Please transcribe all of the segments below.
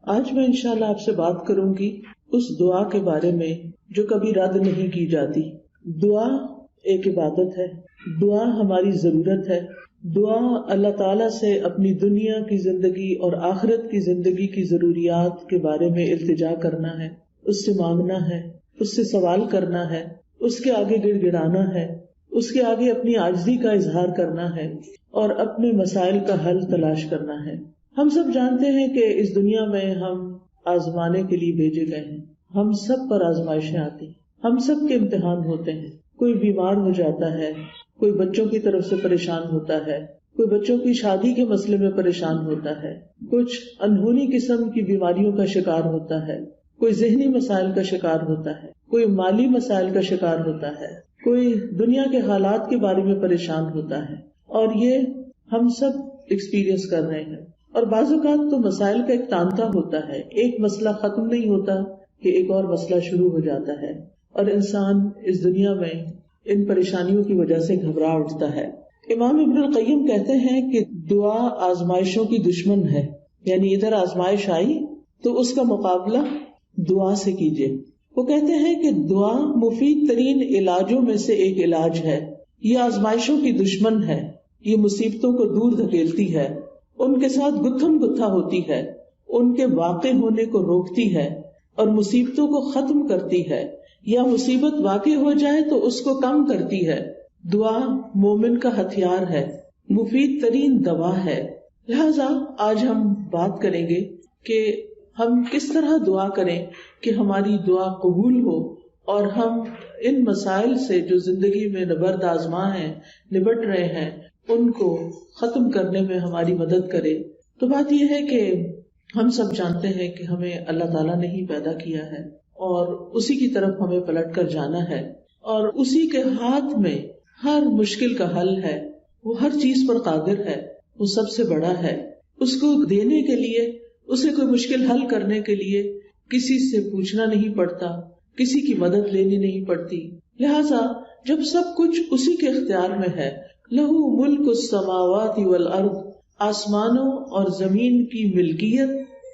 آج میں انشاءاللہ آپ سے بات کروں گی اس دعا کے بارے میں جو کبھی رد نہیں کی جاتی۔ دعا ایک عبادت ہے، دعا ہماری ضرورت ہے۔ دعا اللہ تعالیٰ سے اپنی دنیا کی زندگی اور آخرت کی زندگی کی ضروریات کے بارے میں التجا کرنا ہے، اس سے مانگنا ہے، اس سے سوال کرنا ہے، اس کے آگے گڑ گڑانا ہے، اس کے آگے اپنی عاجزی کا اظہار کرنا ہے اور اپنے مسائل کا حل تلاش کرنا ہے۔ ہم سب جانتے ہیں کہ اس دنیا میں ہم آزمانے کے لیے بھیجے گئے ہیں، ہم سب پر آزمائشیں آتی ہیں، ہم سب کے امتحان ہوتے ہیں۔ کوئی بیمار ہو جاتا ہے، کوئی بچوں کی طرف سے پریشان ہوتا ہے، کوئی بچوں کی شادی کے مسئلے میں پریشان ہوتا ہے، کچھ انہونی قسم کی بیماریوں کا شکار ہوتا ہے، کوئی ذہنی مسائل کا شکار ہوتا ہے، کوئی مالی مسائل کا شکار ہوتا ہے، کوئی دنیا کے حالات کے بارے میں پریشان ہوتا ہے، اور یہ ہم سب ایکسپیرینس کر رہے ہیں۔ اور بعض اوقات تو مسائل کا ایک تانتا ہوتا ہے، ایک مسئلہ ختم نہیں ہوتا کہ ایک اور مسئلہ شروع ہو جاتا ہے، اور انسان اس دنیا میں ان پریشانیوں کی وجہ سے گھبرا اٹھتا ہے۔ امام ابن القیم کہتے ہیں کہ دعا آزمائشوں کی دشمن ہے، یعنی ادھر آزمائش آئی تو اس کا مقابلہ دعا سے کیجیے۔ وہ کہتے ہیں کہ دعا مفید ترین علاجوں میں سے ایک علاج ہے، یہ آزمائشوں کی دشمن ہے، یہ مصیبتوں کو دور دھکیلتی ہے، ان کے ساتھ گتھم گتھا ہوتی ہے، ان کے واقع ہونے کو روکتی ہے اور مصیبتوں کو ختم کرتی ہے، یا مصیبت واقع ہو جائے تو اس کو کم کرتی ہے۔ دعا مومن کا ہتھیار ہے، مفید ترین دوا ہے۔ لہذا آج ہم بات کریں گے کہ ہم کس طرح دعا کریں کہ ہماری دعا قبول ہو اور ہم ان مسائل سے جو زندگی میں نبرد آزما ہیں، نبٹ رہے ہیں، ان کو ختم کرنے میں ہماری مدد کرے۔ تو بات یہ ہے کہ ہم سب جانتے ہیں کہ ہمیں اللہ تعالیٰ نے ہی پیدا کیا ہے اور اسی کی طرف ہمیں پلٹ کر جانا ہے، اور اسی کے ہاتھ میں ہر مشکل کا حل ہے۔ وہ ہر چیز پر قادر ہے، وہ سب سے بڑا ہے۔ اس کو دینے کے لیے، اسے کوئی مشکل حل کرنے کے لیے کسی سے پوچھنا نہیں پڑتا، کسی کی مدد لینی نہیں پڑتی۔ لہذا جب سب کچھ اسی کے اختیار میں ہے، لہو ملک السماوات والارض، آسمانوں اور زمین کی ملکیت،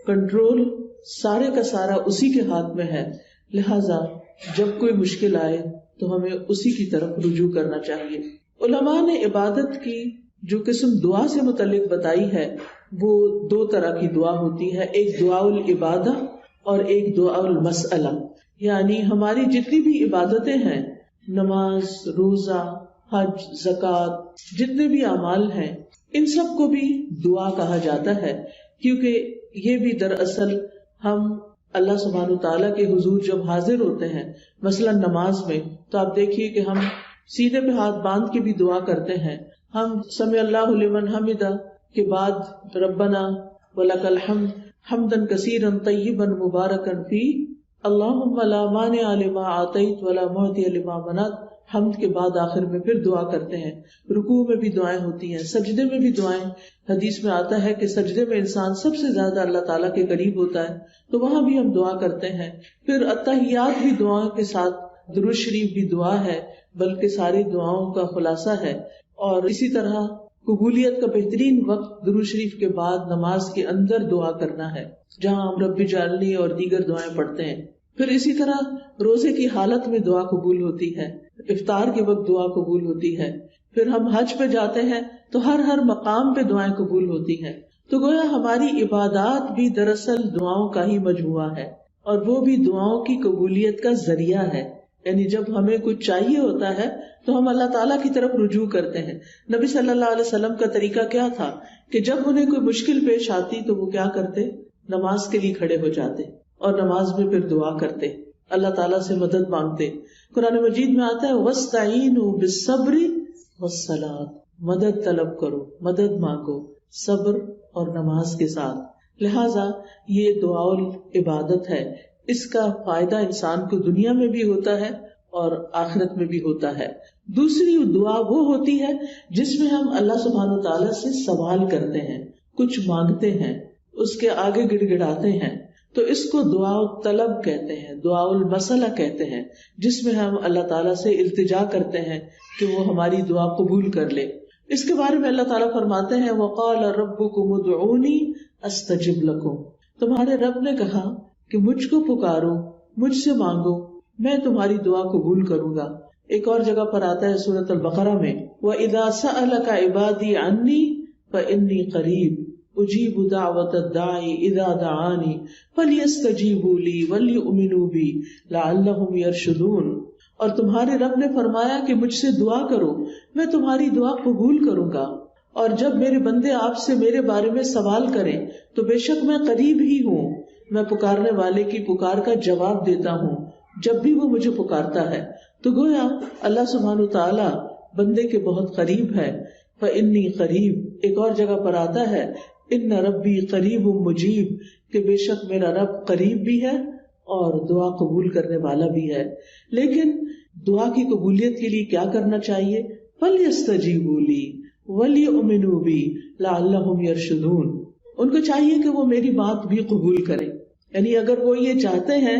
کنٹرول سارے کا سارا اسی کے ہاتھ میں ہے۔ لہذا جب کوئی مشکل آئے تو ہمیں اسی کی طرف رجوع کرنا چاہیے۔ علماء نے عبادت کی جو قسم دعا سے متعلق بتائی ہے وہ دو طرح کی دعا ہوتی ہے، ایک دعا العبادہ اور ایک دعا المسئلہ۔ یعنی ہماری جتنی بھی عبادتیں ہیں، نماز، روزہ، حج، زکوٰۃ، جتنے بھی اعمال ہیں، ان سب کو بھی دعا کہا جاتا ہے، کیونکہ یہ بھی دراصل ہم اللہ سبحانہ وتعالیٰ کے حضور جب حاضر ہوتے ہیں، مثلا نماز میں، تو آپ دیکھیے کہ ہم سینے پہ ہاتھ باندھ کے بھی دعا کرتے ہیں۔ ہم سمع اللہ لمن حمدہ کے بعد ربنا ولک الحمد حمدا کثیرا طیبا مبارکا فیہ اللہم لا مانع لما اعطیت ولا معطی لما منعت، حمد کے بعد آخر میں پھر دعا کرتے ہیں۔ رکوع میں بھی دعائیں ہوتی ہیں، سجدے میں بھی دعائیں۔ حدیث میں آتا ہے کہ سجدے میں انسان سب سے زیادہ اللہ تعالیٰ کے قریب ہوتا ہے، تو وہاں بھی ہم دعا کرتے ہیں۔ پھر التحیات بھی دعاؤں کے ساتھ، درود شریف بھی دعا ہے، بلکہ ساری دعاؤں کا خلاصہ ہے۔ اور اسی طرح قبولیت کا بہترین وقت درود شریف کے بعد نماز کے اندر دعا کرنا ہے، جہاں ہم رب اجعلنی اور دیگر دعائیں پڑھتے ہیں۔ پھر اسی طرح روزے کی حالت میں دعا قبول ہوتی ہے، افطار کے وقت دعا قبول ہوتی ہے۔ پھر ہم حج پہ جاتے ہیں تو ہر مقام پہ دعائیں قبول ہوتی ہیں۔ تو گویا ہماری عبادات بھی دراصل دعاؤں کا ہی مجموعہ ہے، اور وہ بھی دعاؤں کی قبولیت کا ذریعہ ہے۔ یعنی جب ہمیں کچھ چاہیے ہوتا ہے تو ہم اللہ تعالیٰ کی طرف رجوع کرتے ہیں۔ نبی صلی اللہ علیہ وسلم کا طریقہ کیا تھا کہ جب انہیں کوئی مشکل پیش آتی تو وہ کیا کرتے؟ نماز کے لیے کھڑے ہو جاتے اور نماز میں پھر دعا کرتے، اللہ تعالیٰ سے مدد مانگتے۔ قرآن مجید میں آتا ہے وَاسْتَعِینُوا بِالصَّبْرِ وَالصَّلَاةِ، مدد طلب کرو، مدد مانگو صبر اور نماز کے ساتھ۔ لہٰذا یہ دعا العبادت ہے، اس کا فائدہ انسان کو دنیا میں بھی ہوتا ہے اور آخرت میں بھی ہوتا ہے۔ دوسری دعا وہ ہوتی ہے جس میں ہم اللہ سبحانہ وتعالیٰ سے سوال کرتے ہیں، کچھ مانگتے ہیں، اس کے آگے گڑ گڑاتے ہیں، تو اس کو دعا الطلب کہتے ہیں، دعا المسئلہ کہتے ہیں، جس میں ہم اللہ تعالیٰ سے التجا کرتے ہیں کہ وہ ہماری دعا قبول کر لے۔ اس کے بارے میں اللہ تعالیٰ فرماتے ہیں وَقَالَ رَبُّكُمُ ادْعُونِي أَسْتَجِبْ لَكُمْ، تمہارے رب نے کہا کہ مجھ کو پکارو، مجھ سے مانگو، میں تمہاری دعا قبول کروں گا۔ ایک اور جگہ پر آتا ہے سورۃ البقرہ میں، وَإِذَا سَأَلَكَ عِبَادِي عَنِّي فَإِنِّي قَرِيبٌ أُجِيبُ دَعْوَةَ الدَّاعِ إِذَا دَعَانِ فَلْيَسْتَجِيبُوا لِي وَلْيُؤْمِنُوا بِي لَعَلَّهُمْ يَرْشُدُونَ۔ اور تمہارے رب نے فرمایا کہ مجھ سے دعا کرو، میں تمہاری دعا قبول کروں گا، اور جب میرے بندے آپ سے میرے بارے میں سوال کریں تو بے شک میں قریب ہی ہوں، میں پکارنے والے کی پکار کا جواب دیتا ہوں جب بھی وہ مجھے پکارتا ہے۔ تو گویا اللہ سبحانہ تعالیٰ بندے کے بہت قریب ہے۔ فَإِنِّي قریب، ایک اور جگہ پر آتا ہے ان ربی قریب مجیب، کہ بے شک میرا رب قریب بھی ہے اور دعا قبول کرنے والا بھی ہے۔ لیکن دعا کی قبولیت کے لیے کیا کرنا چاہیے؟ فَلْيَسْتَجِيبُوا لِي وَلْيُؤْمِنُوا بِي لَعَلَّهُمْ يَرْشُدُونَ۔ ان کو چاہیے کہ وہ میری بات بھی قبول کریں، یعنی اگر وہ یہ چاہتے ہیں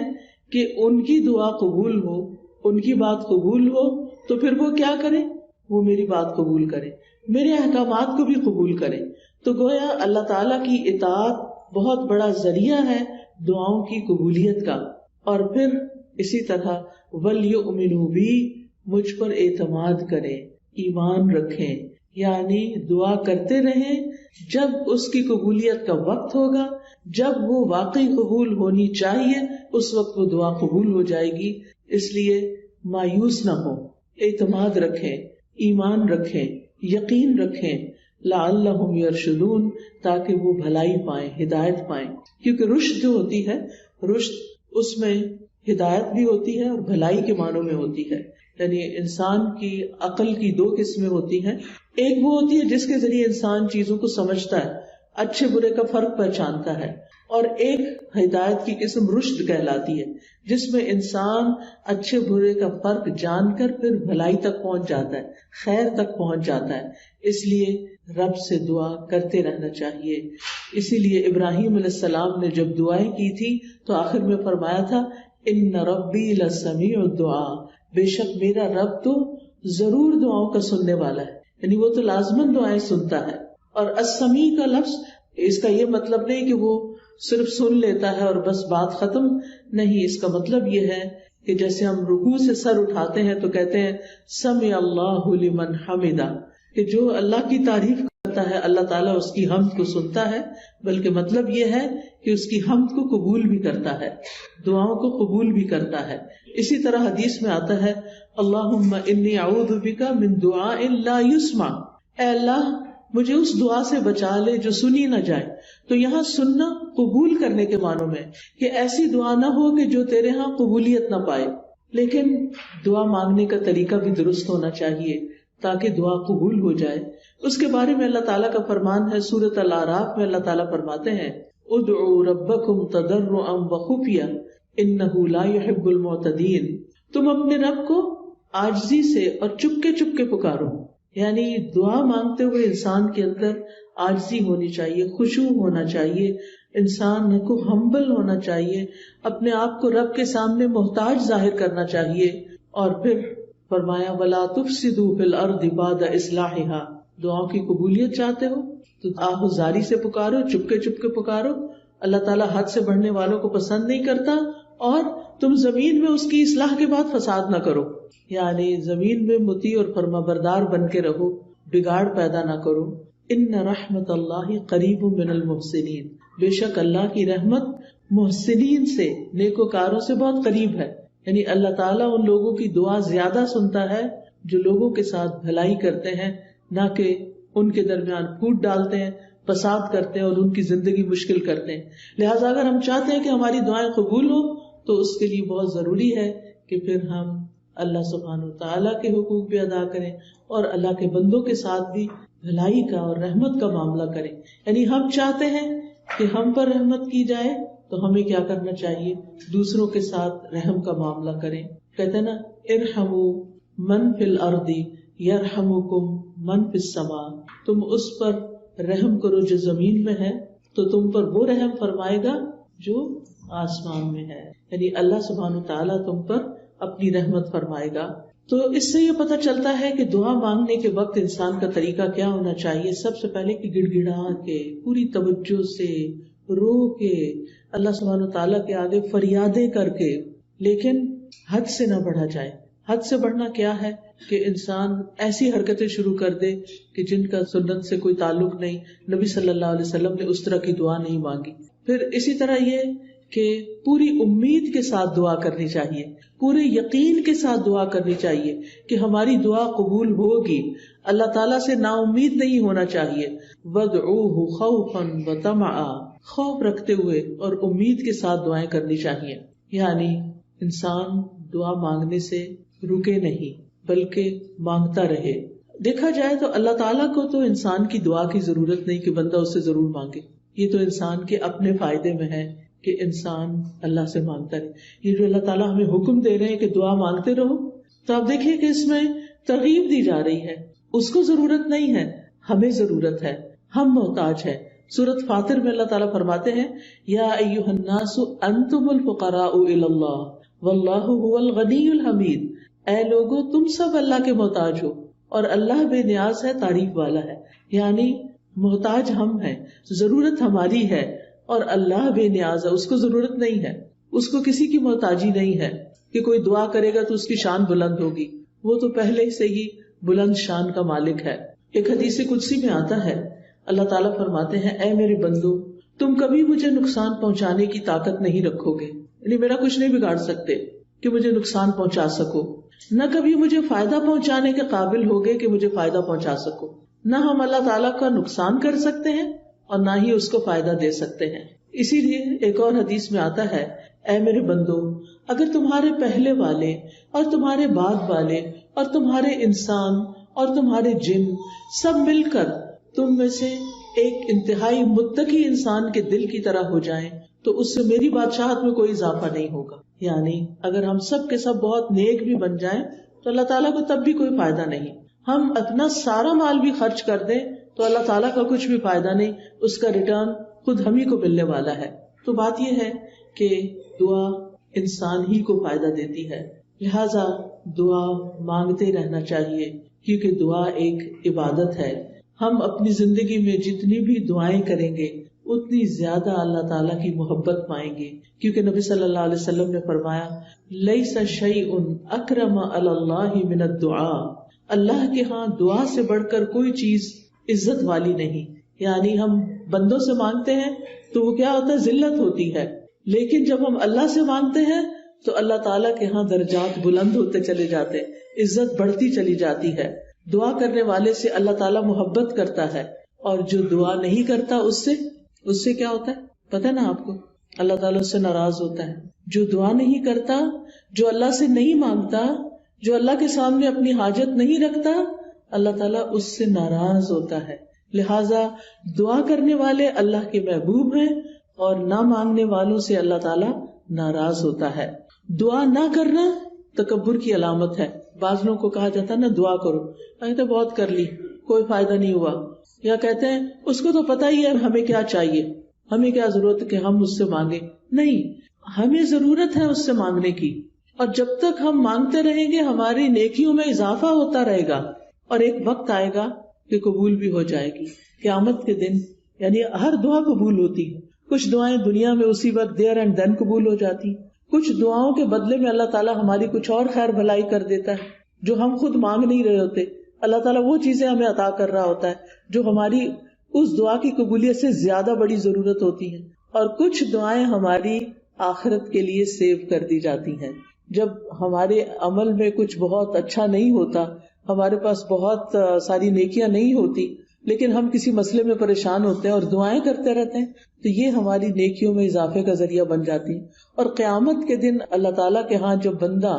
کہ ان کی دعا قبول ہو، ان کی بات قبول ہو، تو پھر وہ کیا کریں؟ وہ میری بات قبول کریں، میرے احکامات کو بھی قبول کریں۔ تو گویا اللہ تعالیٰ کی اطاعت بہت بڑا ذریعہ ہے دعاؤں کی قبولیت کا۔ اور پھر اسی طرح وَلْيُؤْمِنُوا بِي، مجھ پر اعتماد کریں، ایمان رکھیں، یعنی دعا کرتے رہیں، جب اس کی قبولیت کا وقت ہوگا، جب وہ واقعی قبول ہونی چاہیے، اس وقت وہ دعا قبول ہو جائے گی۔ اس لیے مایوس نہ ہو، اعتماد رکھیں، ایمان رکھیں، یقین رکھیں، لعلہم یرشدون، تاکہ وہ بھلائی پائیں، ہدایت پائیں۔ کیونکہ رشد جو ہوتی ہے، رشد اس میں ہدایت بھی ہوتی ہے اور بھلائی کے معنوں میں ہوتی ہے۔ یعنی انسان کی عقل کی دو قسمیں ہوتی ہیں، ایک وہ ہوتی ہے جس کے ذریعے انسان چیزوں کو سمجھتا ہے، اچھے برے کا فرق پہچانتا ہے، اور ایک ہدایت کی قسم رشد کہلاتی ہے، جس میں انسان اچھے برے کا فرق جان کر پھر بھلائی تک پہنچ جاتا ہے، خیر تک پہنچ جاتا ہے۔ اس لیے رب سے دعا کرتے رہنا چاہیے۔ اسی لیے ابراہیم علیہ السلام نے جب دعائیں کی تھی تو آخر میں فرمایا تھا ان ربی لسمیع الدعاء، بے شک میرا رب تو ضرور دعاؤں کا سننے والا ہے، یعنی وہ تو لازماً دعائیں سنتا ہے۔ اور السمیع کا لفظ، اس کا یہ مطلب نہیں کہ وہ صرف سن لیتا ہے اور بس بات ختم، نہیں، اس کا مطلب یہ ہے کہ جیسے ہم رکوع سے سر اٹھاتے ہیں تو کہتے ہیں سمع اللہ لمن حمدہ، کہ جو اللہ کی تعریف کرتا ہے اللہ تعالیٰ اس کی حمد کو سنتا ہے، بلکہ مطلب یہ ہے کہ اس کی حمد کو قبول بھی کرتا ہے، دعاؤں کو قبول بھی کرتا ہے۔ اسی طرح حدیث میں آتا ہے اللہم انی اعوذ بک من دعاء لا یسمع، اے اللہ مجھے اس دعا سے بچا لے جو سنی نہ جائے۔ تو یہاں سننا قبول کرنے کے معنوں میں، کہ ایسی دعا نہ ہو کہ جو تیرے ہاں قبولیت نہ پائے، لیکن دعا مانگنے کا طریقہ بھی درست ہونا چاہیے تاکہ دعا قبول ہو جائے۔ اس کے بارے میں اللہ تعالیٰ کا فرمان ہے سورۃ الاعراف میں، اللہ تعالیٰ فرماتے ہیں ادعوا ربکم تضرعا وخفیا انہ لا يحب المعتدین، تم اپنے رب کو عاجزی سے اور چپ کے پکارو، یعنی دعا مانگتے ہوئے انسان کے اندر عاجزی ہونی چاہیے، خشوع ہونا چاہیے، انسان کو ہمبل ہونا چاہیے، اپنے آپ کو رب کے سامنے محتاج ظاہر کرنا چاہیے۔ اور پھر فرمایا وَلَا تُفْسِدُوا فِي الْأَرْضِ بَعْدَ إِصْلَاحِهَا، دعاؤں کی قبولیت چاہتے ہو تو آہوزاری سے پکارو، چپ کے پکارو۔ اللہ تعالیٰ حد سے بڑھنے والوں کو پسند نہیں کرتا، اور تم زمین میں اس کی اصلاح کے بعد فساد نہ کرو، یعنی زمین میں مطیع اور فرما بردار بن کے رہو، بگاڑ پیدا نہ کرو۔ ان رحمت اللہ قریب من المحسنین، بے شک اللہ کی رحمت محسنین سے، نیکوکاروں سے بہت قریب ہے، یعنی اللہ تعالیٰ ان لوگوں کی دعا زیادہ سنتا ہے جو لوگوں کے ساتھ بھلائی کرتے ہیں، نہ کہ ان کے درمیان پھوٹ ڈالتے ہیں، فساد کرتے ہیں اور ان کی زندگی مشکل کرتے ہیں۔ لہٰذا اگر ہم چاہتے ہیں کہ ہماری دعائیں قبول ہوں تو اس کے لیے بہت ضروری ہے کہ پھر ہم اللہ سبحانہ وتعالیٰ کے حقوق بھی ادا کریں اور اللہ کے بندوں کے ساتھ بھی بھلائی کا اور رحمت کا معاملہ کریں۔ یعنی ہم چاہتے ہیں کہ ہم پر رحمت کی جائے تو ہمیں کیا کرنا چاہیے؟ دوسروں کے ساتھ رحم کا معاملہ کریں۔ کہتے ہیں نا ارحموا من فی الارض یرحمکم من فی السماء، تم اس پر رحم کرو جو زمین میں ہے تو تم پر وہ رحم فرمائے گا جو آسمان میں ہے، یعنی اللہ سبحانہ تعالیٰ تم پر اپنی رحمت فرمائے گا۔ تو اس سے یہ پتہ چلتا ہے کہ دعا مانگنے کے وقت انسان کا طریقہ کیا ہونا چاہیے۔ سب سے پہلے کہ گڑ گڑا کے پوری توجہ سے رو کے, اللہ سبحانہ وتعالیٰ کے آگے فریادیں کر کے, لیکن حد سے نہ بڑھا جائے. حد سے بڑھنا کیا ہے کہ انسان ایسی حرکتیں شروع کر دے کہ جن کا سنت سے کوئی تعلق نہیں. نبی صلی اللہ علیہ وسلم نے اس طرح کی دعا نہیں مانگی. پھر اسی طرح یہ کہ پوری امید کے ساتھ دعا کرنی چاہیے, پورے یقین کے ساتھ دعا کرنی چاہیے کہ ہماری دعا قبول ہوگی. اللہ تعالیٰ سے نا امید نہیں ہونا چاہیے. وَادْعُوهُ خَوْفًا وَطَمَعًا, خوف رکھتے ہوئے اور امید کے ساتھ دعائیں کرنی چاہیے. یعنی انسان دعا مانگنے سے رکے نہیں بلکہ مانگتا رہے. دیکھا جائے تو اللہ تعالیٰ کو تو انسان کی دعا کی ضرورت نہیں کہ بندہ اس سے ضرور مانگے. یہ تو انسان کے اپنے فائدے میں ہے کہ انسان اللہ سے مانگتا رہے. یہ جو اللہ تعالیٰ ہمیں حکم دے رہے ہیں کہ دعا مانگتے رہو, تو آپ دیکھیے کہ اس میں ترغیب دی جا رہی ہے. اس کو ضرورت نہیں ہے, ہمیں ضرورت ہے, ہم محتاج ہیں. سورۃ فاطر میں اللہ تعالیٰ فرماتے ہیں یا ایھا الناس انتم الفقراء الی اللہ واللہ هو الغنی الحمید. اے لوگو تم سب اللہ کے محتاج ہو اور اللہ بے نیاز ہے, تعریف والا ہے. یعنی محتاج ہم ہیں, ضرورت ہماری ہے اور اللہ بے نیاز ہے, اس کو ضرورت نہیں ہے, اس کو کسی کی محتاجی نہیں ہے کہ کوئی دعا کرے گا تو اس کی شان بلند ہوگی. وہ تو پہلے سے ہی بلند شان کا مالک ہے. ایک حدیث قدسی میں آتا ہے اللہ تعالیٰ فرماتے ہیں اے میرے بندو تم کبھی مجھے نقصان پہنچانے کی طاقت نہیں رکھو گے, یعنی میرا کچھ نہیں بگاڑ سکتے کہ مجھے نقصان پہنچا سکو, نہ کبھی مجھے فائدہ پہنچانے کے قابل ہوگے کہ مجھے فائدہ پہنچا سکو. نہ ہم اللہ تعالیٰ کا نقصان کر سکتے ہیں اور نہ ہی اس کو فائدہ دے سکتے ہیں. اسی لیے ایک اور حدیث میں آتا ہے اے میرے بندو اگر تمہارے پہلے والے اور تمہارے بعد والے اور تمہارے انسان اور تمہارے جن سب مل کر تم میں سے ایک انتہائی متقی انسان کے دل کی طرح ہو جائیں تو اس سے میری بادشاہت میں کوئی اضافہ نہیں ہوگا. یعنی اگر ہم سب کے سب بہت نیک بھی بن جائیں تو اللہ تعالیٰ کو تب بھی کوئی فائدہ نہیں. ہم اپنا سارا مال بھی خرچ کر دیں تو اللہ تعالیٰ کا کچھ بھی فائدہ نہیں, اس کا ریٹرن خود ہم ہی کو ملنے والا ہے. تو بات یہ ہے کہ دعا انسان ہی کو فائدہ دیتی ہے, لہذا دعا مانگتے رہنا چاہیے کیونکہ دعا ایک عبادت ہے. ہم اپنی زندگی میں جتنی بھی دعائیں کریں گے اتنی زیادہ اللہ تعالیٰ کی محبت پائیں گے, کیونکہ نبی صلی اللہ علیہ وسلم نے فرمایا لیس شیء اکرم علی اللہ من الدعاء, اللہ کے ہاں دعا سے بڑھ کر کوئی چیز عزت والی نہیں. یعنی ہم بندوں سے مانگتے ہیں تو وہ کیا ہوتا ہے, ذلت ہوتی ہے, لیکن جب ہم اللہ سے مانگتے ہیں تو اللہ تعالیٰ کے ہاں درجات بلند ہوتے چلے جاتے, عزت بڑھتی چلی جاتی ہے. دعا کرنے والے سے اللہ تعالیٰ محبت کرتا ہے اور جو دعا نہیں کرتا اس سے کیا ہوتا ہے پتہ نا آپ کو, اللہ تعالیٰ اس سے ناراض ہوتا ہے. جو دعا نہیں کرتا, جو اللہ سے نہیں مانگتا, جو اللہ کے سامنے اپنی حاجت نہیں رکھتا, اللہ تعالیٰ اس سے ناراض ہوتا ہے. لہٰذا دعا کرنے والے اللہ کے محبوب ہیں اور نہ مانگنے والوں سے اللہ تعالیٰ ناراض ہوتا ہے. دعا نہ کرنا تکبر کی علامت ہے. بعض لوگوں کو کہا جاتا ہے نا دعا کرو, میں تو بہت کر لی کوئی فائدہ نہیں ہوا, یا کہتے ہیں اس کو تو پتہ ہی ہے ہمیں کیا چاہیے, ہمیں کیا ضرورت ہے کہ ہم اس سے مانگے. نہیں, ہمیں ضرورت ہے اس سے مانگنے کی, اور جب تک ہم مانگتے رہیں گے ہماری نیکیوں میں اضافہ ہوتا رہے گا اور ایک وقت آئے گا کہ قبول بھی ہو جائے گی. قیامت کے دن یعنی ہر دعا قبول ہوتی ہے. کچھ دعائیں دنیا میں اسی وقت دیر اینڈ دین قبول ہو جاتی, کچھ دعاؤں کے بدلے میں اللہ تعالیٰ ہماری کچھ اور خیر بھلائی کر دیتا ہے جو ہم خود مانگ نہیں رہے ہوتے. اللہ تعالیٰ وہ چیزیں ہمیں عطا کر رہا ہوتا ہے جو ہماری اس دعا کی قبولیت سے زیادہ بڑی ضرورت ہوتی ہے, اور کچھ دعائیں ہماری آخرت کے لیے سیو کر دی جاتی ہیں. جب ہمارے عمل میں کچھ بہت اچھا نہیں ہوتا, ہمارے پاس بہت ساری نیکیاں نہیں ہوتی, لیکن ہم کسی مسئلے میں پریشان ہوتے ہیں اور دعائیں کرتے رہتے ہیں, تو یہ ہماری نیکیوں میں اضافے کا ذریعہ بن جاتی ہیں. اور قیامت کے دن اللہ تعالیٰ کے ہاں جب بندہ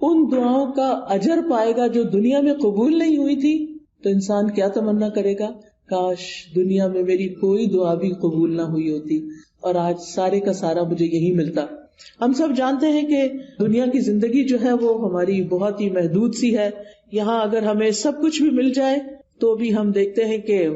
ان دعاؤں کا اجر پائے گا جو دنیا میں قبول نہیں ہوئی تھی, تو انسان کیا تمنا کرے گا, کاش دنیا میں میری کوئی دعا بھی قبول نہ ہوئی ہوتی اور آج سارے کا سارا مجھے یہی ملتا. ہم سب جانتے ہیں کہ دنیا کی زندگی جو ہے وہ ہماری بہت ہی محدود سی ہے. یہاں اگر ہمیں سب کچھ بھی مل جائے تو بھی ہم دیکھتے ہیں کہ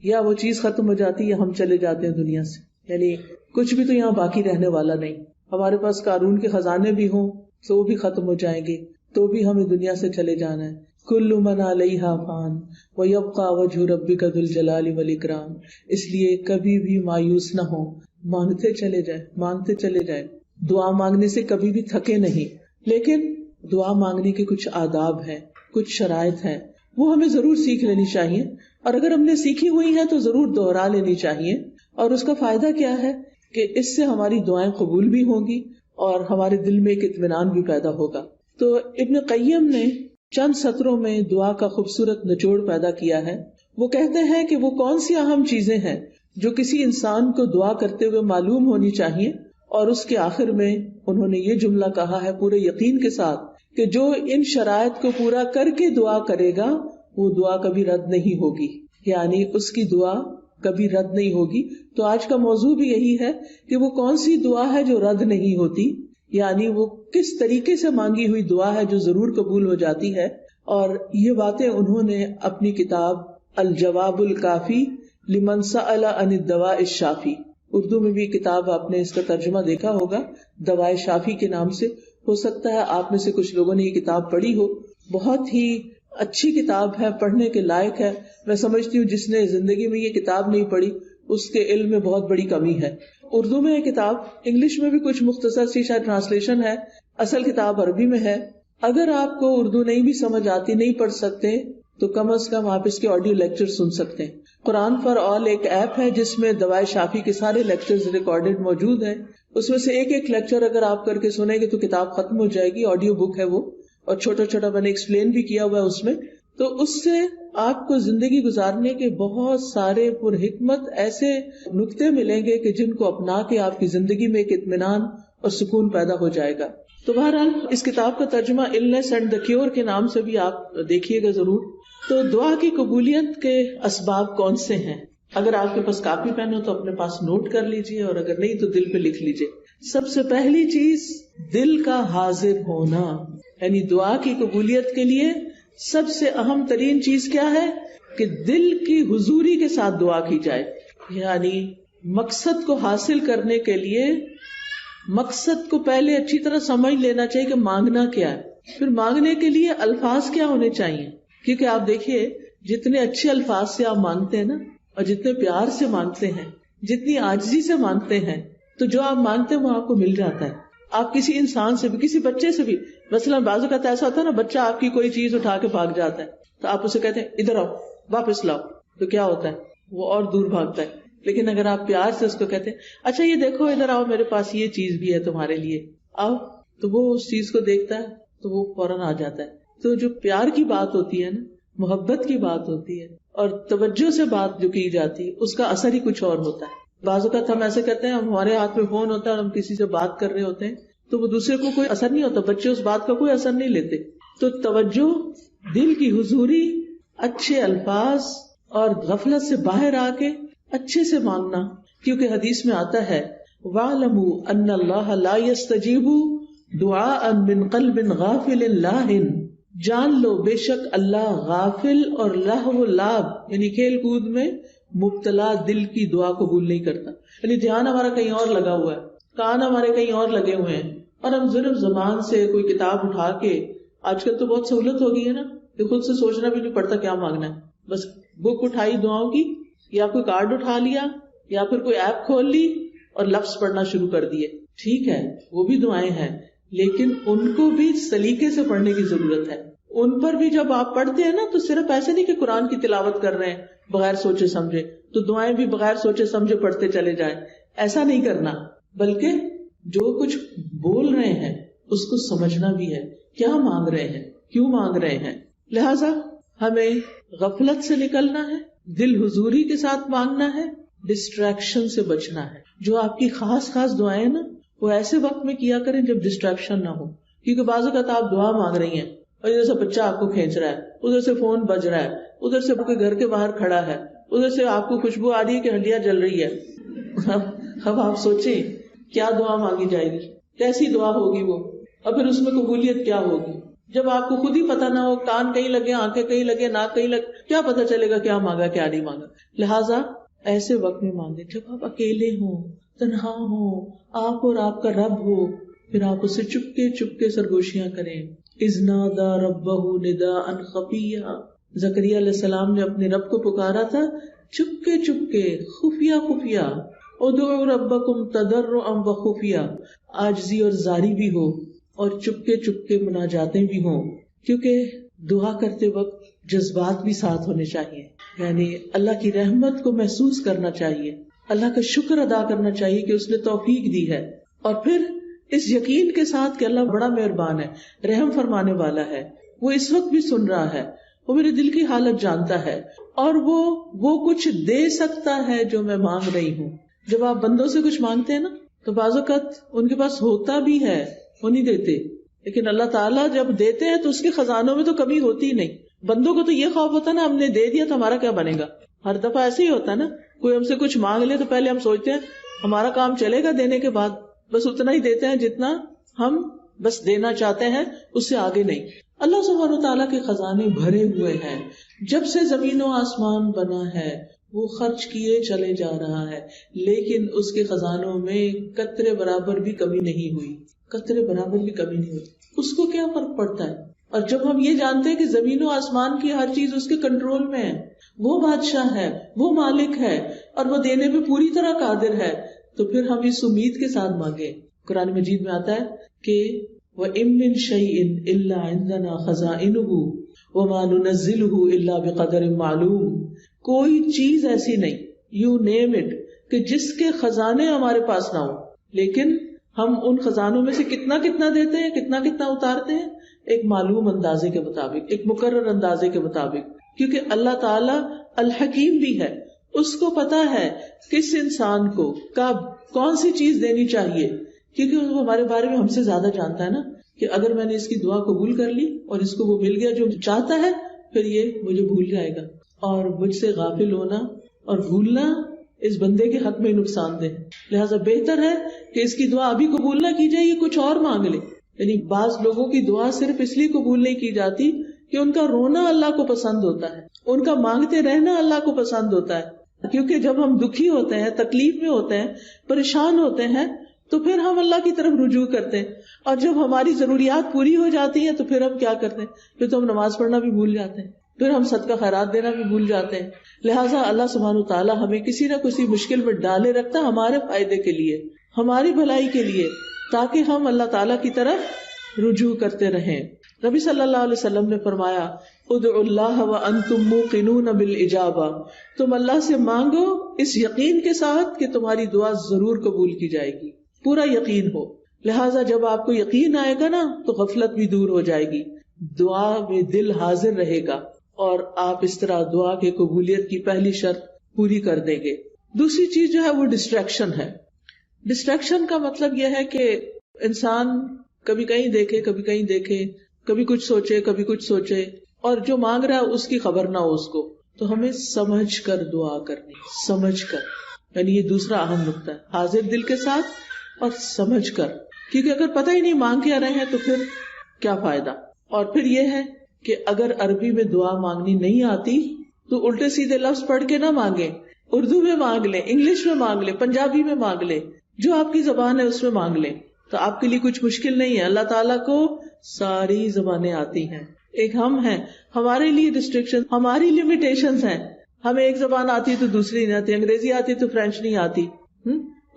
یا وہ چیز ختم ہو جاتی ہے یا ہم چلے جاتے ہیں دنیا سے. یعنی کچھ بھی تو یہاں باقی رہنے والا نہیں. ہمارے پاس قارون کے خزانے بھی ہوں تو وہ بھی ختم ہو جائیں گے, تو بھی ہمیں دنیا سے چلے جانا ہے. کل من علیہا فان ویبقی وجہ ربک ذو الجلال والاکرام. اس لیے کبھی بھی مایوس نہ ہو, مانگتے چلے جائیں، مانگتے چلے جائیں، دعا مانگنے سے کبھی بھی تھکے نہیں. لیکن دعا مانگنے کے کچھ آداب ہیں، کچھ شرائط ہیں، وہ ہمیں ضرور سیکھ لینی چاہیے، اور اگر ہم نے سیکھی ہوئی ہیں تو ضرور دوہرا لینی چاہیے. اور اس کا فائدہ کیا ہے کہ اس سے ہماری دعائیں قبول بھی ہوں گی اور ہمارے دل میں ایک اطمینان بھی پیدا ہوگا. تو ابن قیم نے چند سطروں میں دعا کا خوبصورت نچوڑ پیدا کیا ہے. وہ کہتے ہیں کہ وہ کون سی اہم چیزیں ہیں جو کسی انسان کو دعا کرتے ہوئے معلوم ہونی چاہیے، اور اس کے آخر میں انہوں نے یہ جملہ کہا ہے پورے یقین کے ساتھ کہ جو ان شرائط کو پورا کر کے دعا کرے گا وہ دعا کبھی رد نہیں ہوگی، یعنی اس کی دعا کبھی رد نہیں ہوگی. تو آج کا موضوع بھی یہی ہے کہ وہ کون سی دعا ہے جو رد نہیں ہوتی، یعنی وہ کس طریقے سے مانگی ہوئی دعا ہے جو ضرور قبول ہو جاتی ہے. اور یہ باتیں انہوں نے اپنی کتاب الجواب الکافی لمن سأل عن الدواء الشافی، اردو میں بھی کتاب آپ نے اس کا ترجمہ دیکھا ہوگا دواء شافی کے نام سے. ہو سکتا ہے آپ میں سے کچھ لوگوں نے یہ کتاب پڑھی ہو. بہت ہی اچھی کتاب ہے، پڑھنے کے لائق ہے. میں سمجھتی ہوں جس نے زندگی میں یہ کتاب نہیں پڑھی اس کے علم میں بہت بڑی کمی ہے. اردو میں یہ کتاب، انگلش میں بھی کچھ مختصر سی شاید ٹرانسلیشن ہے، اصل کتاب عربی میں ہے. اگر آپ کو اردو نہیں بھی سمجھ آتی، نہیں پڑھ سکتے، تو کم از کم آپ اس کے آڈیو لیکچر سن سکتے ہیں. قرآن فار آل ایک ایپ ہے جس میں دواء شافی کے سارے لیکچرز ریکارڈڈ موجود ہیں. اس میں سے ایک ایک لیکچر اگر آپ کر کے سنیں گے تو کتاب ختم ہو جائے گی. آڈیو بک ہے وہ، اور چھوٹا چھوٹا میں نے ایکسپلین بھی کیا ہوا ہے اس میں. تو اس سے آپ کو زندگی گزارنے کے بہت سارے پر حکمت ایسے نکتے ملیں گے کہ جن کو اپنا کے آپ کی زندگی میں ایک اطمینان اور سکون پیدا ہو جائے گا. تو بہرحال اس کتاب کا ترجمہ النس اینڈ دا کیور کے نام سے بھی آپ دیکھیے گا ضرور. تو دعا کی قبولیت کے اسباب کون سے ہیں؟ اگر آپ کے پاس کاپی پین ہو تو اپنے پاس نوٹ کر لیجئے، اور اگر نہیں تو دل پہ لکھ لیجئے. سب سے پہلی چیز دل کا حاضر ہونا، یعنی دعا کی قبولیت کے لیے سب سے اہم ترین چیز کیا ہے کہ دل کی حضوری کے ساتھ دعا کی جائے. یعنی مقصد کو حاصل کرنے کے لیے مقصد کو پہلے اچھی طرح سمجھ لینا چاہیے کہ مانگنا کیا ہے. پھر مانگنے کے لیے الفاظ کیا ہونے چاہیے، کیونکہ آپ دیکھیے جتنے اچھے الفاظ سے آپ مانگتے ہیں نا، اور جتنے پیار سے مانگتے ہیں، جتنی عاجزی سے مانگتے ہیں، تو جو آپ مانگتے ہیں وہ آپ کو مل جاتا ہے. آپ کسی انسان سے بھی، کسی بچے سے بھی، مثلا بعض اوقات ایسا ہوتا ہے نا، بچہ آپ کی کوئی چیز اٹھا کے بھاگ جاتا ہے تو آپ اسے کہتے ہیں ادھر آؤ، واپس لاؤ، تو کیا ہوتا ہے وہ اور دور بھاگتا ہے. لیکن اگر آپ پیار سے اس کو کہتے ہیں اچھا یہ دیکھو ادھر آؤ، میرے پاس یہ چیز بھی ہے تمہارے لیے، آؤ، تو وہ اس چیز کو دیکھتا ہے تو وہ فوراً آ جاتا ہے. تو جو پیار کی بات ہوتی ہے نا، محبت کی بات ہوتی ہے، اور توجہ سے بات جو کی جاتی ہے اس کا اثر ہی کچھ اور ہوتا ہے. بعض اوقات ہم ایسے کرتے ہیں، ہمارے ہاتھ میں فون ہوتا ہے اور ہم کسی سے بات کر رہے ہوتے ہیں تو وہ دوسرے کو کوئی اثر نہیں ہوتا، بچے اس بات کا کوئی اثر نہیں لیتے. تو توجہ، دل کی حضوری، اچھے الفاظ، اور غفلت سے باہر آ کے اچھے سے مانگنا. کیونکہ حدیث میں آتا ہے وَاعْلَمُوا أَنَّ اللَّهَ لَا يَسْتَجِيبُ دُعَاءً مِّن قَلْبٍ غَافِلٍ لَاهٍ، جان لو بے شک اللہ غافل اور لہو لعب یعنی کھیل کود میں مبتلا دل کی دعا قبول نہیں کرتا. یعنی دھیان ہمارا کہیں اور لگا ہوا ہے، کان ہمارے کہیں اور لگے ہوئے ہیں، اور ہم صرف زبان سے کوئی کتاب اٹھا کے، آج کل تو بہت سہولت ہو گئی ہے نا کہ خود سے سوچنا بھی نہیں پڑتا کیا مانگنا ہے، بس بک اٹھائی دعاؤں کی، یا کوئی کارڈ اٹھا لیا، یا پھر کوئی ایپ کھول لی اور لفظ پڑھنا شروع کر دیے. ٹھیک ہے وہ بھی دعائیں ہیں، لیکن ان کو بھی سلیقے سے پڑھنے کی ضرورت ہے. ان پر بھی جب آپ پڑھتے ہیں نا تو صرف ایسے نہیں کہ قرآن کی تلاوت کر رہے ہیں بغیر سوچے سمجھے تو دعائیں بھی بغیر سوچے سمجھے پڑھتے چلے جائیں، ایسا نہیں کرنا، بلکہ جو کچھ بول رہے ہیں اس کو سمجھنا بھی ہے، کیا مانگ رہے ہیں، کیوں مانگ رہے ہیں. لہذا ہمیں غفلت سے نکلنا ہے، دل حضوری کے ساتھ مانگنا ہے، ڈسٹریکشن سے بچنا ہے. جو آپ کی خاص دعائیں نا وہ ایسے وقت میں کیا کریں جب ڈسٹریکشن نہ ہو. کیونکہ بعض اوقات آپ دعا مانگ رہی ہیں اور ادھر سے بچہ آپ کو کھینچ رہا ہے، ادھر سے فون بج رہا ہے، ادھر سے کوئی گھر کے باہر کھڑا ہے، ادھر سے آپ کو خوشبو آ رہی ہے کہ ہنڈیاں جل رہی ہے. اب آپ سوچیں کیا دعا مانگی جائے گی، کیسی دعا ہوگی وہ، اور پھر اس میں قبولیت کیا ہوگی. جب آپ کو خود ہی پتہ نہ ہو، کان کہیں لگے، آنکھیں کہیں لگے، ناک کہیں لگے، کیا پتہ چلے گا کیا مانگا کیا نہیں مانگا. لہٰذا ایسے وقت میں مانگے جب آپ اکیلے ہوں، تنہا ہوں، آپ اور آپ کا رب ہو، پھر آپ اسے چپکے چپکے سرگوشیاں کریں. اذ نادى ربه نداء خفيا، زکریا علیہ السلام نے اپنے رب کو پکارا تھا چپکے چپکے، خفیہ خفیہ. ادعوا ربکم تضرعا وخفیا، عاجزی اور زاری بھی ہو اور چپکے چپکے مناجاتیں بھی ہوں، کیونکہ دعا کرتے وقت جذبات بھی ساتھ ہونے چاہیے، یعنی اللہ کی رحمت کو محسوس کرنا چاہیے، اللہ کا شکر ادا کرنا چاہیے کہ اس نے توفیق دی ہے، اور پھر اس یقین کے ساتھ کہ اللہ بڑا مہربان ہے، رحم فرمانے والا ہے، وہ اس وقت بھی سن رہا ہے، وہ میرے دل کی حالت جانتا ہے، اور وہ کچھ دے سکتا ہے جو میں مانگ رہی ہوں۔ جب آپ بندوں سے کچھ مانگتے ہیں نا تو بعض اوقات ان کے پاس ہوتا بھی ہے، وہ نہیں دیتے، لیکن اللہ تعالیٰ جب دیتے ہیں تو اس کے خزانوں میں تو کمی ہوتی ہی نہیں۔ بندوں کو تو یہ خوف ہوتا ہے نا، ہم نے دے دیا تو ہمارا کیا بنے گا، ہر دفعہ ایسے ہی ہوتا ہے نا، کوئی ہم سے کچھ مانگ لے تو پہلے ہم سوچتے ہیں ہمارا کام چلے گا دینے کے بعد، بس اتنا ہی دیتے ہیں جتنا ہم بس دینا چاہتے ہیں، اس سے آگے نہیں۔ اللہ سبحانہ وتعالیٰ کے خزانے بھرے ہوئے ہیں، جب سے زمین و آسمان بنا ہے وہ خرچ کیے چلے جا رہا ہے، لیکن اس کے خزانوں میں قطرے برابر بھی کمی نہیں ہوئی، قطرے برابر بھی کمی نہیں ہوئی۔ اس کو کیا فرق پڑتا ہے؟ اور جب ہم یہ جانتے ہیں کہ زمین و آسمان کی ہر چیز اس کے کنٹرول میں ہے، وہ بادشاہ ہے، وہ مالک ہے، اور وہ دینے پہ پوری طرح قادر ہے، تو پھر ہم اس امید کے ساتھ مانگیں۔ قرآن مجید میں آتا ہے کہ وَإِن مِّن شَيْءٍ إِلَّا عِندَنَا خَزَائِنُهُ وَمَا نُنَزِّلُهُ إِلَّا بِقَدَرٍ مَّعْلُومٍ، کوئی چیز ایسی نہیں، یو نیم اٹ، کہ جس کے خزانے ہمارے پاس نہ ہو، لیکن ہم ان خزانوں میں سے کتنا کتنا دیتے ہیں، کتنا کتنا اتارتے ہیں، ایک معلوم اندازے کے مطابق، ایک مقرر اندازے کے مطابق، کیونکہ اللہ تعالیٰ الحکیم بھی ہے، اس کو پتا ہے کس انسان کو کب کون سی چیز دینی چاہیے، کیونکہ وہ ہمارے بارے میں ہم سے زیادہ جانتا ہے نا، کہ اگر میں نے اس کی دعا قبول کر لی اور اس کو وہ مل گیا جو چاہتا ہے، پھر یہ مجھے بھول جائے گا، اور مجھ سے غافل ہونا اور بھولنا اس بندے کے حق میں نقصان دہ، لہٰذا بہتر ہے کہ اس کی دعا ابھی قبول نہ کی جائے، یہ کچھ اور مانگ لے۔ یعنی بعض لوگوں کی دعا صرف اس لیے قبول نہیں کی جاتی کہ ان کا رونا اللہ کو پسند ہوتا ہے، ان کا مانگتے رہنا اللہ کو پسند ہوتا ہے، کیونکہ جب ہم دکھی ہوتے ہیں، تکلیف میں ہوتے ہیں، پریشان ہوتے ہیں، تو پھر ہم اللہ کی طرف رجوع کرتے ہیں، اور جب ہماری ضروریات پوری ہو جاتی ہیں تو پھر ہم کیا کرتے ہیں، پھر تو ہم نماز پڑھنا بھی بھول جاتے ہیں، پھر ہم صدقہ خیرات دینا بھی بھول جاتے ہیں۔ لہٰذا اللہ سبحانہ تعالیٰ ہمیں کسی نہ کسی مشکل میں ڈالے رکھتا ہمارے فائدے کے لیے، ہماری بھلائی کے لیے، تاکہ ہم اللہ تعالیٰ کی طرف رجوع کرتے رہیں۔ نبی صلی اللہ علیہ وسلم نے فرمایا ادعوا اللہ وانتم موقنون بالاجابہ، تم اللہ سے مانگو اس یقین کے ساتھ کہ تمہاری دعا ضرور قبول کی جائے گی، پورا یقین ہو۔ لہٰذا جب آپ کو یقین آئے گا نا تو غفلت بھی دور ہو جائے گی، دعا میں دل حاضر رہے گا، اور آپ اس طرح دعا کی قبولیت کی پہلی شرط پوری کر دیں گے۔ دوسری چیز جو ہے وہ ڈسٹریکشن ہے۔ ڈسٹریکشن کا مطلب یہ ہے کہ انسان کبھی کہیں دیکھے، کبھی کہیں دیکھے، کبھی کچھ سوچے، کبھی کچھ سوچے، اور جو مانگ رہا ہے اس کی خبر نہ ہو اس کو۔ تو ہمیں سمجھ کر دعا کرنی، سمجھ کر، یعنی یہ دوسرا اہم نقطہ ہے، حاضر دل کے ساتھ اور سمجھ کر، کیونکہ اگر پتہ ہی نہیں مانگ کے آ رہے ہیں تو پھر کیا فائدہ۔ اور پھر یہ ہے کہ اگر عربی میں دعا مانگنی نہیں آتی تو الٹے سیدھے لفظ پڑھ کے نہ مانگے، اردو میں مانگ لیں، انگلش میں مانگ لیں، پنجابی میں مانگ لیں، جو آپ کی زبان ہے اس میں مانگ لیں، تو آپ کے لیے کچھ مشکل نہیں ہے۔ اللہ تعالیٰ کو ساری زبانیں آتی ہیں، ایک ہم ہیں، ہمارے لیے ریسٹرکشن، ہماری لمیٹیشنز ہیں، ہمیں ایک زبان آتی ہے تو دوسری نہیں آتی، انگریزی آتی تو فرینچ نہیں آتی،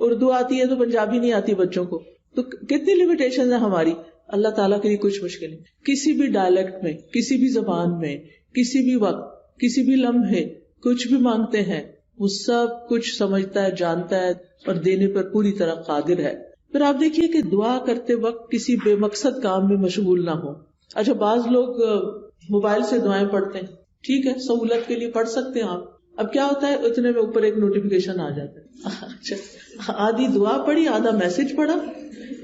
اردو آتی ہے تو پنجابی نہیں آتی بچوں کو، تو کتنی لمیٹیشنز ہیں ہماری۔ اللہ تعالیٰ کے لیے کچھ مشکل نہیں، کسی بھی ڈائلیکٹ میں، کسی بھی زبان میں، کسی بھی وقت، کسی بھی لمحے کچھ بھی مانگتے ہیں، وہ سب کچھ سمجھتا ہے، جانتا ہے، اور دینے پر پوری طرح قادر ہے۔ پھر آپ دیکھیے کہ دعا کرتے وقت کسی بے مقصد کام میں مشغول نہ ہو۔ اچھا، بعض لوگ موبائل سے دعائیں پڑھتے ہیں، ٹھیک ہے، سہولت کے لیے پڑھ سکتے ہیں آپ، اب کیا ہوتا ہے اتنے میں اوپر ایک نوٹیفیکیشن آ جاتا ہے، اچھا آدھی دعا پڑھی، آدھا میسج پڑھا،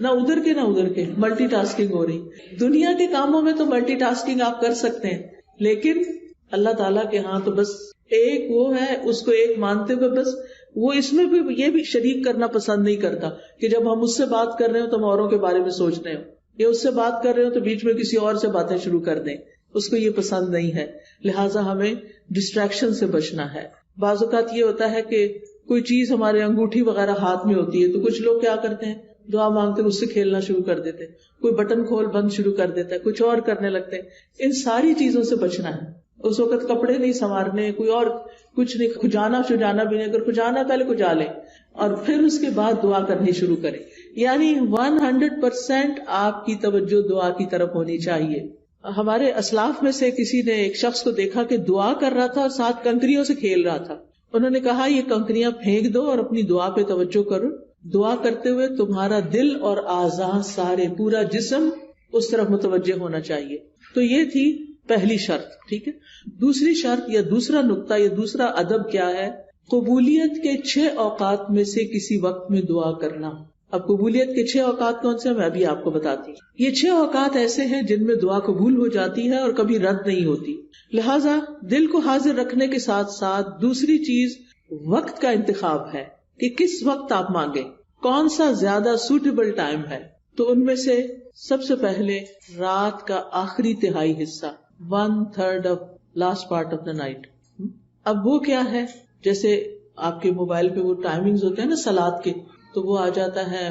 نہ ادھر کے نہ ادھر کے، ملٹی ٹاسکنگ ہو رہی۔ دنیا کے کاموں میں تو ملٹی ٹاسکنگ آپ کر سکتے ہیں، لیکن اللہ تعالیٰ کے ہاں تو بس ایک وہ ہے، اس کو ایک مانتے ہوئے بس وہ اس میں بھی یہ بھی شریک کرنا پسند نہیں کرتا کہ جب ہم اس سے بات کر رہے ہو تو ہم اوروں کے بارے میں سوچ رہے ہو، یا اس سے بات کر رہے ہو تو بیچ میں کسی اور سے باتیں شروع کر دیں، اس کو یہ پسند نہیں ہے۔ لہٰذا ہمیں ڈسٹریکشن سے بچنا ہے۔ بعض اوقات یہ ہوتا ہے کہ کوئی چیز ہمارے انگوٹھی وغیرہ ہاتھ میں ہوتی ہے تو کچھ لوگ کیا کرتے ہیں، دعا مانگتے ہیں اس سے کھیلنا شروع کر دیتے ہیں، کوئی بٹن کھول بند شروع کر دیتا ہے، کچھ اور کرنے لگتے ہیں۔ ان ساری چیزوں سے بچنا ہے۔ اس وقت کپڑے نہیں سنوارنے، کوئی اور کچھ نہیں، کھجانا شجانا بھی نہیں، اگر کھجانا پہلے کھجا لیں، اور پھر اس کے بعد دعا کرنی شروع کریں. یعنی 100% آپ کی توجہ دعا کی طرف ہونی چاہیے. ہمارے اسلاف میں سے کسی نے ایک شخص کو دیکھا کہ دعا کر رہا تھا اور ساتھ کنکریوں سے کھیل رہا تھا. انہوں نے کہا یہ کنکریاں پھینک دو اور اپنی دعا پہ توجہ کرو. دعا کرتے ہوئے تمہارا دل اور اعضاء سارے پورا جسم اس طرف متوجہ ہونا چاہیے. تو یہ تھی پہلی شرط. ٹھیک ہے. دوسری شرط یا دوسرا نقطہ یا دوسرا ادب کیا ہے؟ قبولیت کے 6 اوقات میں سے کسی وقت میں دعا کرنا. اب قبولیت کے 6 اوقات کون سے ہیں میں ابھی آپ کو بتاتی ہوں. یہ 6 اوقات ایسے ہیں جن میں دعا قبول ہو جاتی ہے اور کبھی رد نہیں ہوتی. لہٰذا دل کو حاضر رکھنے کے ساتھ ساتھ دوسری چیز وقت کا انتخاب ہے کہ کس وقت آپ مانگیں, کون سا زیادہ سوٹیبل ٹائم ہے. تو ان میں سے سب سے پہلے رات کا آخری تہائی حصہ, 1/3 of last part of the night. اب وہ کیا ہے, جیسے آپ کے موبائل پہ وہ ٹائمنگز ہوتے ہیں نا صلاۃ کے, تو وہ آ جاتا ہے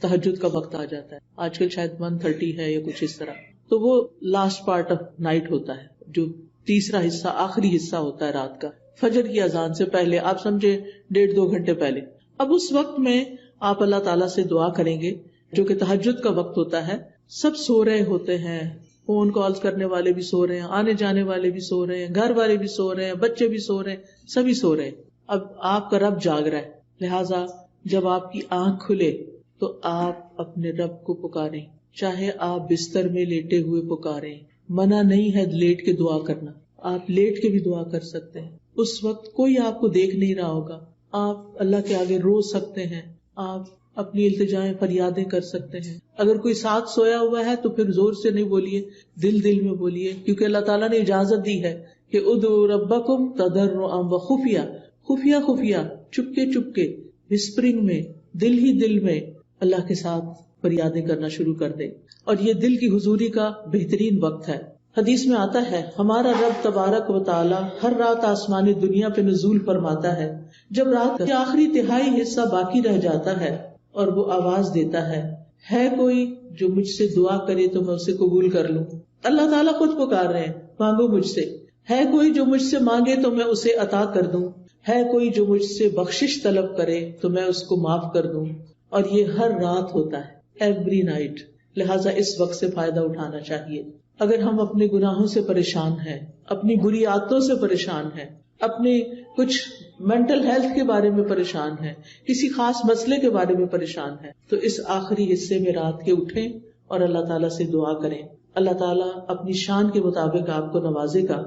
تہجد کا وقت آ جاتا ہے. آج کل شاید 1:30 ہے یا کچھ اس طرح. تو وہ لاسٹ پارٹ آف نائٹ ہوتا ہے, جو تیسرا حصہ آخری حصہ ہوتا ہے رات کا, فجر کی اذان سے پہلے, آپ سمجھے 1.5-2 گھنٹے پہلے. اب اس وقت میں آپ اللہ تعالیٰ سے دعا کریں گے جو کہ تہجد کا وقت ہوتا ہے. سب سو رہے ہوتے ہیں, فون کالز کرنے والے بھی سو رہے ہیں, آنے جانے والے بھی سو رہے ہیں, گھر والے بھی سو رہے ہیں, بچے بھی سو رہے ہیں, سبھی سو رہے ہیں. اب آپ کا رب جاگ رہا ہے. لہٰذا جب آپ کی آنکھ کھلے تو آپ اپنے رب کو پکاریں, چاہے آپ بستر میں لیٹے ہوئے پکاریں. منع نہیں ہے لیٹ کے دعا کرنا, آپ لیٹ کے بھی دعا کر سکتے ہیں. اس وقت کوئی آپ کو دیکھ نہیں رہا ہوگا, آپ اللہ کے آگے رو سکتے ہیں, آپ اپنی التجائیں فریادیں کر سکتے ہیں. اگر کوئی ساتھ سویا ہوا ہے تو پھر زور سے نہیں بولیے, دل دل میں بولیے, کیونکہ اللہ تعالیٰ نے اجازت دی ہے کہ ادعوا ربکم تضرعا وخفیہ, خفیہ خفیہ, چپکے چپکے, وسپرنگ میں, دل ہی دل میں اللہ کے ساتھ فریادیں کرنا شروع کر دیں. اور یہ دل کی حضوری کا بہترین وقت ہے. حدیث میں آتا ہے ہمارا رب تبارک و تعالی ہر رات آسمانی دنیا پہ نزول فرماتا ہے. جب رات کا آخری تہائی حصہ باقی رہ جاتا ہے اور وہ آواز دیتا ہے کوئی جو مجھ سے دعا کرے تو میں اسے قبول کر لوں. اللہ تعالیٰ خود پکار رہے ہیں, مانگو مجھ سے. ہے کوئی جو مجھ سے مانگے تو میں اسے عطا کر دوں. ہے کوئی جو مجھ سے بخشش طلب کرے تو میں اس کو معاف کر دوں. اور یہ ہر رات ہوتا ہے, ایوری نائٹ. لہٰذا اس وقت سے فائدہ اٹھانا چاہیے. اگر ہم اپنے گناہوں سے پریشان ہیں, اپنی بری عادتوں سے پریشان ہیں, اپنے کچھ مینٹل ہیلتھ کے بارے میں پریشان ہیں, کسی خاص مسئلے کے بارے میں پریشان ہیں, تو اس آخری حصے میں رات کے اٹھیں اور اللہ تعالیٰ سے دعا کریں. اللہ تعالیٰ اپنی شان کے مطابق آپ کو نوازے گا